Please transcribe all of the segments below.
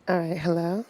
All right, hello.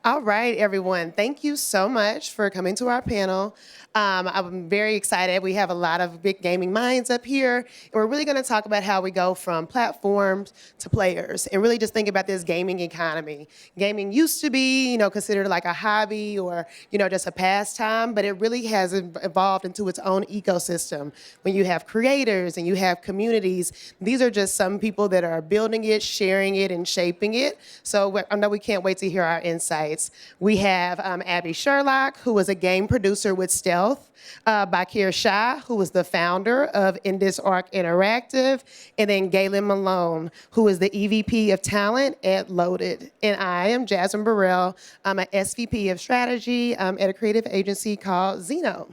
All right, everyone. Thank you so much for coming to our panel. I'm very excited. We have a lot of big gaming minds up here, and we're really going to talk about how we go from platforms to players, and really just think about this gaming economy. Gaming used to be, considered like a hobby or, just a pastime, but it really has evolved into its own ecosystem. When you have creators and you have communities, these are just some people that are building it, sharing it, and shaping it. So I know we can't wait to hear our insights. We have Abby Sherlock, who was a game producer with Stealth, Bakir Shah, who was the founder of Indus Arc Interactive, and then Galen Malone, who is the EVP of Talent at Loaded. And I am Jasmine Burrell. I'm an SVP of Strategy at a creative agency called Zeno.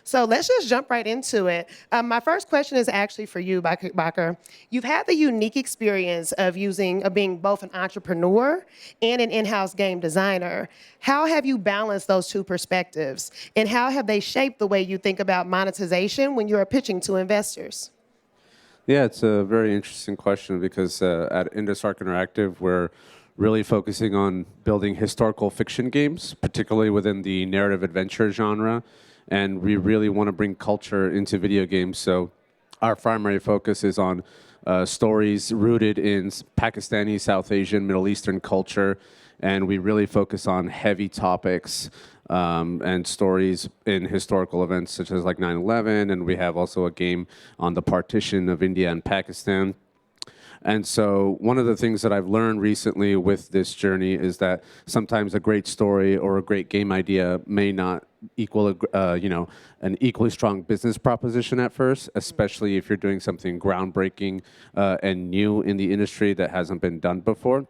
So let's just jump right into it. My first question is actually for you, Baker. You've had the unique experience of being both an entrepreneur and an in-house game designer. How have you balanced those two perspectives, and how have they shaped the way you think about monetization when you're pitching to investors? Yeah, it's a very interesting question because at IndusArc Interactive, we're really focusing on building historical fiction games, particularly within the narrative adventure genre. And we really want to bring culture into video games. So our primary focus is on stories rooted in Pakistani, South Asian, Middle Eastern culture. And we really focus on heavy topics and stories in historical events such as like 9/11, and we have also a game on the partition of India and Pakistan. And so one of the things that I've learned recently with this journey is that sometimes a great story or a great game idea may not equal an equally strong business proposition at first, especially if you're doing something groundbreaking and new in the industry that hasn't been done before.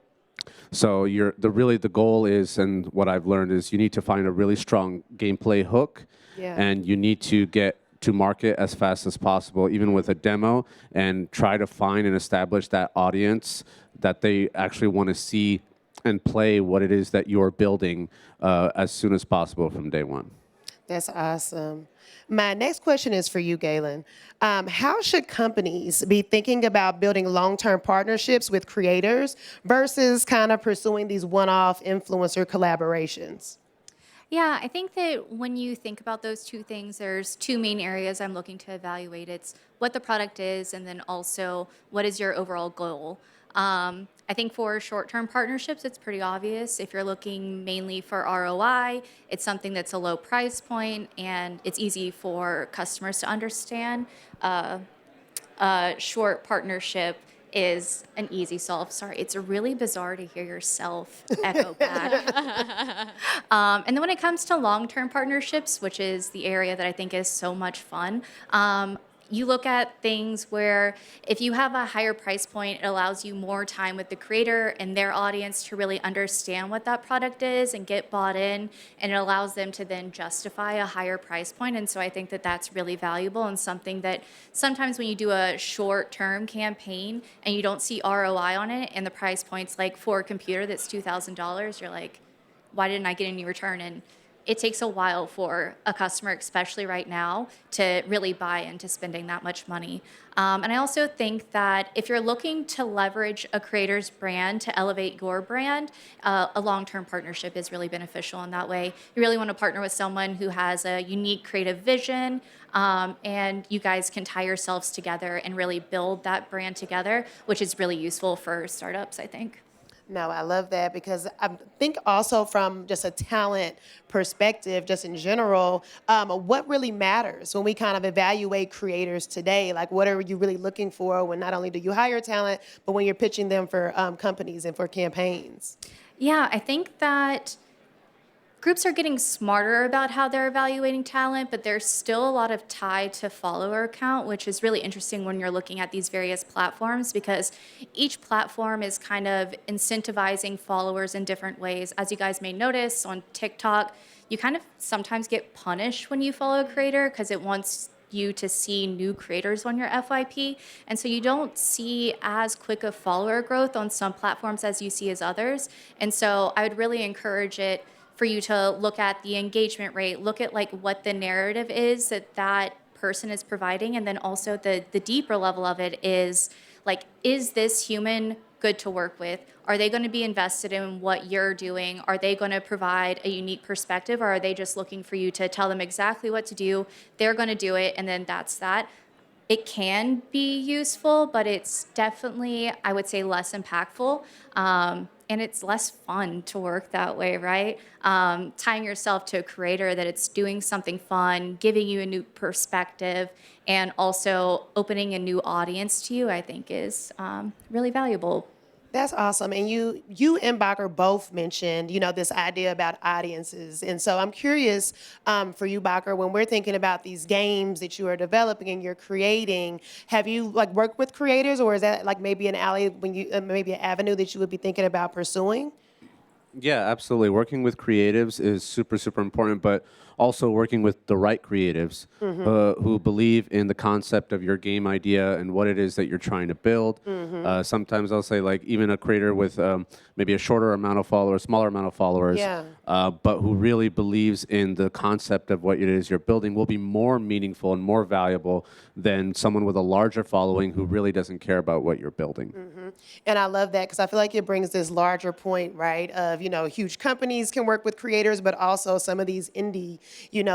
So the goal is, and what I've learned is, you need to find a really strong gameplay hook, Yeah. and you need to get to market as fast as possible, even with a demo, and try to find and establish that audience that they actually want to see and play what it is that you're building as soon as possible from day one. That's awesome. My next question is for you, Galen. How should companies be thinking about building long-term partnerships with creators versus kind of pursuing these one-off influencer collaborations? Yeah, I think that when you think about those two things, there's two main areas I'm looking to evaluate. It's what the product is, and then also what is your overall goal. I think for short-term partnerships, it's pretty obvious. If you're looking mainly for ROI, it's something that's a low price point and it's easy for customers to understand. Uh, a short partnership is an easy solve. Sorry, it's really bizarre to hear yourself echo back. And then when it comes to long-term partnerships, which is the area that I think is so much fun, you look at things where if you have a higher price point, it allows you more time with the creator and their audience to really understand what that product is and get bought in, and it allows them to then justify a higher price point. And so I think that that's really valuable and something that sometimes when you do a short-term campaign and you don't see ROI on it and the price point's like for a computer that's $2,000, you're like, why didn't I get any return? And it takes a while for a customer, especially right now, to really buy into spending that much money. And I also think that if you're looking to leverage a creator's brand to elevate your brand, a long-term partnership is really beneficial in that way. You really want to partner with someone who has a unique creative vision, and you guys can tie yourselves together and really build that brand together, which is really useful for startups, I think. No, I love that because I think also from just a talent perspective, just in general, what really matters when we kind of evaluate creators today? Like, what are you really looking for when not only do you hire talent, but when you're pitching them for companies and for campaigns? Yeah, I think that groups are getting smarter about how they're evaluating talent, but there's still a lot of tie to follower count, which is really interesting when you're looking at these various platforms because each platform is kind of incentivizing followers in different ways. As you guys may notice on TikTok, you kind of sometimes get punished when you follow a creator because it wants you to see new creators on your FYP. And so you don't see as quick a follower growth on some platforms as you see as others. And so I would really encourage it for you to look at the engagement rate, look at like what the narrative is that that person is providing, and then also the deeper level of it is like, is this human good to work with? Are they going to be invested in what you're doing? Are they going to provide a unique perspective, or are they just looking for you to tell them exactly what to do? They're going to do it, and then that's that. It can be useful, but it's definitely, I would say, less impactful. And it's less fun to work that way, right? Tying yourself to a creator that it's doing something fun, giving you a new perspective, and also opening a new audience to you, I think is really valuable. That's awesome. And you and Bacher both mentioned, this idea about audiences. And so I'm curious for you, Bacher, when we're thinking about these games that you are developing and you're creating, have you like worked with creators, or is that like maybe an alley when you maybe an avenue that you would be thinking about pursuing? Yeah, absolutely. Working with creatives is super, super important, but also working with the right creatives who believe in the concept of your game idea and what it is that you're trying to build. Sometimes I'll say, like, even a creator with maybe a shorter amount of followers, smaller amount of followers, Yeah. but who really believes in the concept of what it is you're building will be more meaningful and more valuable than someone with a larger following who really doesn't care about what you're building. And I love that because I feel like it brings this larger point, right? Of, huge companies can work with creators, but also some of these indie,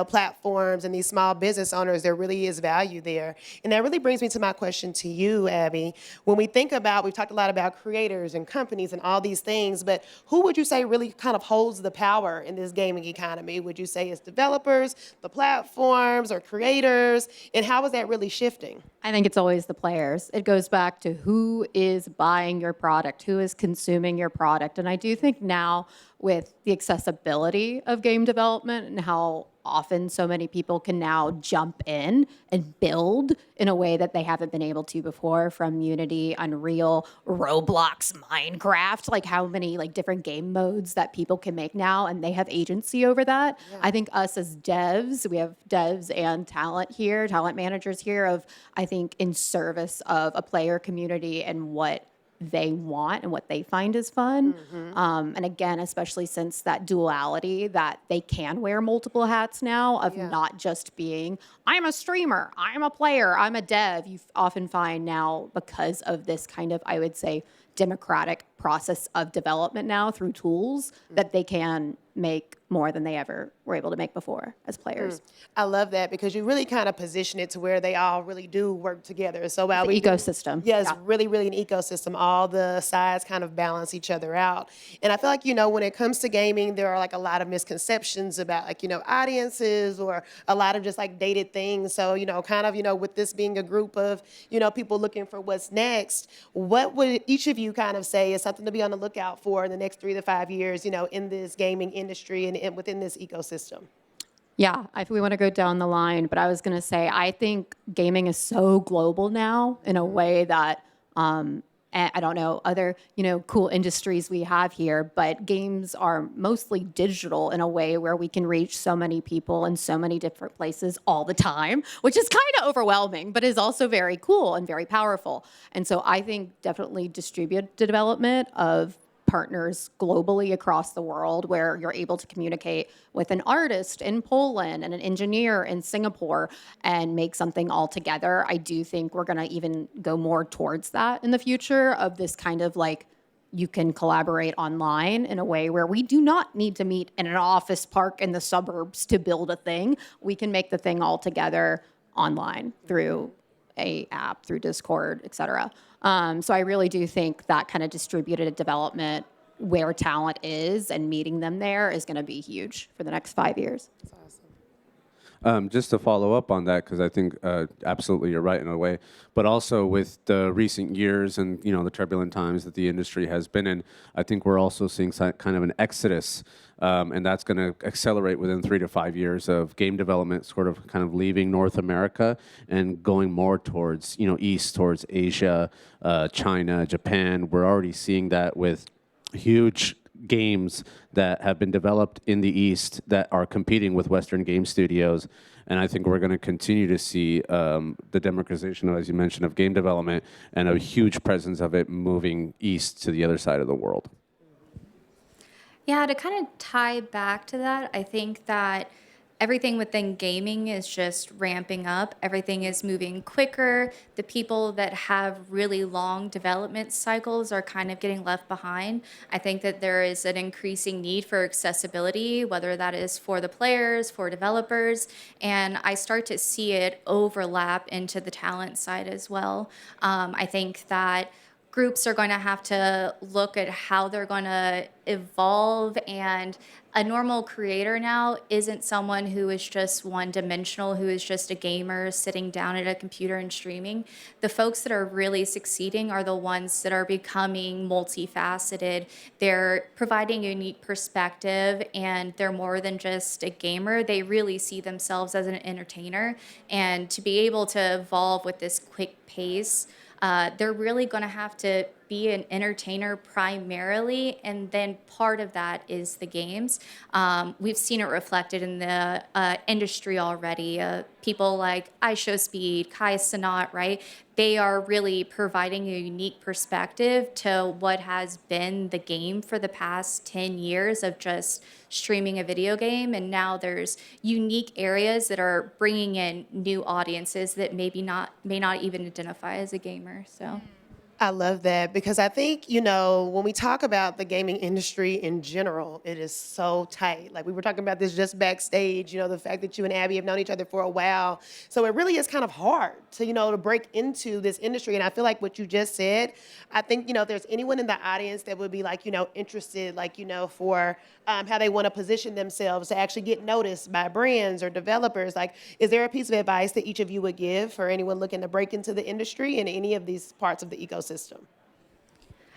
platforms and these small business owners, there really is value there. And that really brings me to my question to you, Abby. When we think about, we've talked a lot about creators and companies and all these things, but who would you say really kind of holds the power in this gaming economy? Would you say it's developers, the platforms, or creators? And how is that really shifting? I think it's always the players. It goes back to who is buying your product, who is consuming your product. And I do think now with the accessibility of game development and how often so many people can now jump in and build in a way that they haven't been able to before, from Unity, Unreal, Roblox, Minecraft, like how many like different game modes that people can make now, and they have agency over that. Yeah. I think us as devs, we have devs and talent here, talent managers here of, I think, in service of a player community and what they want and what they find is fun. And again, especially since that duality that they can wear multiple hats now of not just being, I'm a streamer, I'm a player, I'm a dev. You often find now, because of this kind of, I would say, democratic process of development now through tools, that they can make more than they ever were able to make before as players. I love that because you really kind of position it to where they all really do work together. So while The ecosystem. It's really, really an ecosystem. All the sides kind of balance each other out. And I feel like, when it comes to gaming, there are like a lot of misconceptions about like, audiences or a lot of just like dated things. So, kind of, with this being a group of, people looking for what's next, what would each of you kind of say is something to be on the lookout for in the next 3 to 5 years, in this gaming industry and within this ecosystem? Yeah, if we want to go down the line, but I was going to say, I think gaming is so global now in a way that, I don't know, other, cool industries we have here, but games are mostly digital in a way where we can reach so many people in so many different places all the time, which is kind of overwhelming, but is also very cool and very powerful. And so I think definitely distributed development of partners globally across the world, where you're able to communicate with an artist in Poland and an engineer in Singapore and make something all together. I do think we're going to even go more towards that in the future, of this kind of like, you can collaborate online in a way where we do not need to meet in an office park in the suburbs to build a thing. We can make the thing all together online through a app, through Discord, et cetera. So I really do think that kind of distributed development, where talent is and meeting them there, is going to be huge for the next 5 years. That's awesome. Just to follow up on that, because I think absolutely you're right in a way, but also with the recent years and the turbulent times that the industry has been in, I think we're also seeing kind of an exodus, and that's going to accelerate within 3 to 5 years of game development, sort of kind of leaving North America and going more towards east, towards Asia, China, Japan. We're already seeing that with huge games that have been developed in the East that are competing with Western game studios. And I think we're going to continue to see the democratization, as you mentioned, of game development, and a huge presence of it moving east to the other side of the world. Yeah, to kind of tie back to that, I think that everything within gaming is just ramping up. Everything is moving quicker. The people that have really long development cycles are kind of getting left behind. I think that there is an increasing need for accessibility, whether that is for the players, for developers, and I start to see it overlap into the talent side as well. I think that groups are going to have to look at how they're going to evolve, and a normal creator now isn't someone who is just one dimensional, who is just a gamer sitting down at a computer and streaming. The folks that are really succeeding are the ones that are becoming multifaceted. They're providing a unique perspective, and they're more than just a gamer. They really see themselves as an entertainer, and to be able to evolve with this quick pace, they're really going to have to be an entertainer primarily, and then part of that is the games. We've seen it reflected in the industry already. People like iShowSpeed, Kai Sanat, right? They are really providing a unique perspective to what has been the game for the past 10 years of just streaming a video game. And now there's unique areas that are bringing in new audiences that may not even identify as a gamer. So. I love that because I think, when we talk about the gaming industry in general, it is so tight. Like we were talking about this just backstage, the fact that you and Abby have known each other for a while. So it really is kind of hard to, to break into this industry. And I feel like what you just said, I think, if there's anyone in the audience that would be like, interested, like, for how they want to position themselves to actually get noticed by brands or developers, like, is there a piece of advice that each of you would give for anyone looking to break into the industry in any of these parts of the ecosystem?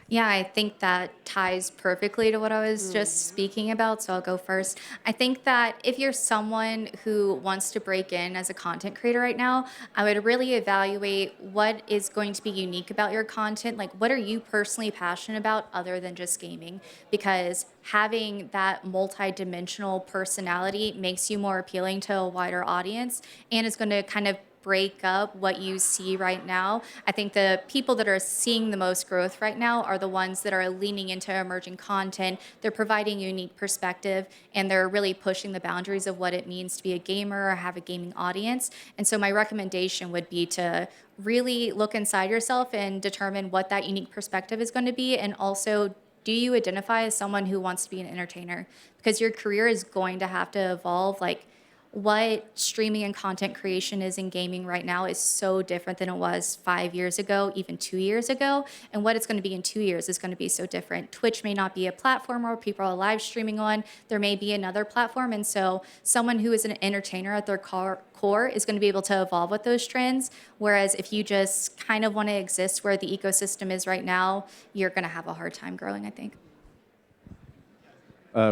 Yeah, I think that ties perfectly to what I was just speaking about, so I'll go first. I think that if you're someone who wants to break in as a content creator right now, I would really evaluate what is going to be unique about your content. Like, what are you personally passionate about other than just gaming? Because having that multi-dimensional personality makes you more appealing to a wider audience, and it's going to kind of break up what you see right now. I think the people that are seeing the most growth right now are the ones that are leaning into emerging content. They're providing unique perspective, and they're really pushing the boundaries of what it means to be a gamer or have a gaming audience. And so my recommendation would be to really look inside yourself and determine what that unique perspective is going to be, and also, do you identify as someone who wants to be an entertainer? Because your career is going to have to evolve. Like, what streaming and content creation is in gaming right now is so different than it was 5 years ago, even 2 years ago. And what it's going to be in 2 years is going to be so different. Twitch may not be a platform where people are live streaming on. There may be another platform. And so someone who is an entertainer at their core is going to be able to evolve with those trends. Whereas if you just kind of want to exist where the ecosystem is right now, you're going to have a hard time growing, I think.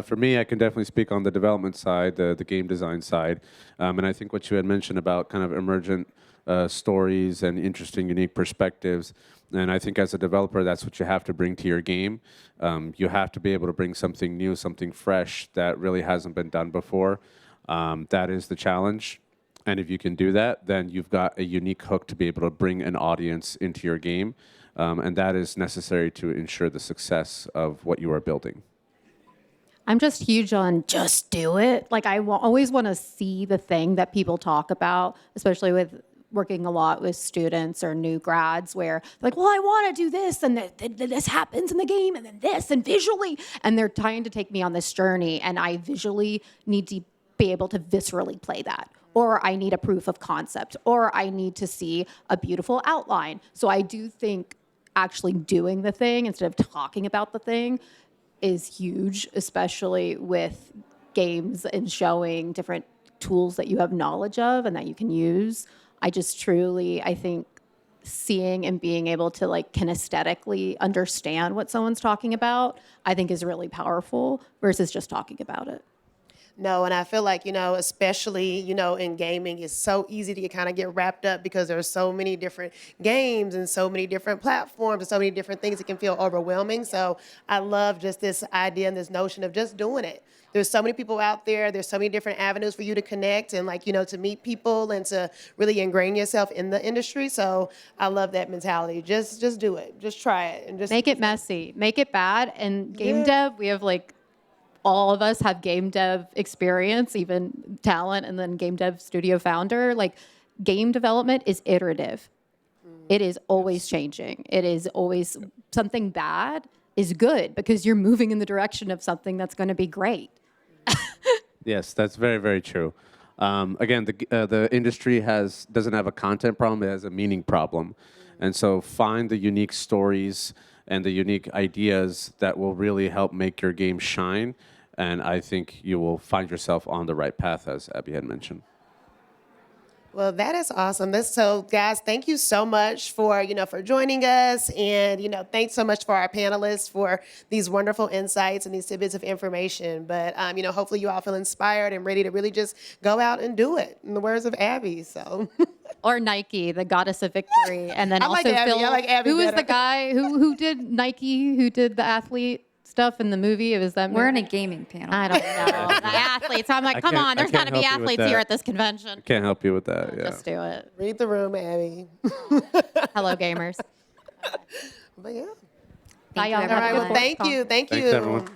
For me, I can definitely speak on the development side, the game design side. And I think what you had mentioned about kind of emergent stories and interesting, unique perspectives. And I think as a developer, that's what you have to bring to your game. You have to be able to bring something new, something fresh that really hasn't been done before. That is the challenge. And if you can do that, then you've got a unique hook to be able to bring an audience into your game. And that is necessary to ensure the success of what you are building. I'm just huge on just do it. Like always want to see the thing that people talk about, especially with working a lot with students or new grads where they're like, well, I want to do this and this happens in the game and then this and visually. And they're trying to take me on this journey and I visually need to be able to viscerally play that. Or I need a proof of concept or I need to see a beautiful outline. So I do think actually doing the thing instead of talking about the thing is huge, especially with games and showing different tools that you have knowledge of and that you can use. I think seeing and being able to like kinesthetically understand what someone's talking about, I think is really powerful versus just talking about it. No, and I feel like, especially, in gaming, it's so easy to kind of get wrapped up because there's so many different games and so many different platforms and so many different things. It can feel overwhelming. So I love just this idea and this notion of just doing it. There's so many people out there. There's so many different avenues for you to connect and to meet people and to really ingrain yourself in the industry. So I love that mentality. Just do it. Just try it and just make it messy, make it bad. And game dev, we have all of us have game dev experience, even talent, and then game dev studio founder. Like, game development is iterative. It is always changing. It is always something bad is good because you're moving in the direction of something that's going to be great. Yes, that's very, very true. Again, the industry doesn't have a content problem; it has a meaning problem, and so find the unique stories and the unique ideas that will really help make your game shine. And I think you will find yourself on the right path, as Abby had mentioned. Well, that is awesome. So, guys, thank you so much for joining us, and thanks so much for our panelists for these wonderful insights and these tidbits of information. But hopefully, you all feel inspired and ready to really just go out and do it. In the words of Abby, so. Or Nike, the goddess of victory, and then I also like Abby. Phil, I like Abby who was better. the guy who did Nike, who did the athlete stuff in the movie. It was that We're in movie. a gaming panel. I don't know. The athletes. I'm like, I come can't- on, I there's can't got to be help you with athletes that. here at this convention. Can't help you with that. Yeah. Just do it. Read the room, Abby. Hello, gamers. But yeah. Bye, y'all. you, All right. Well, everyone. thank you. Thank Thanks, you. everyone.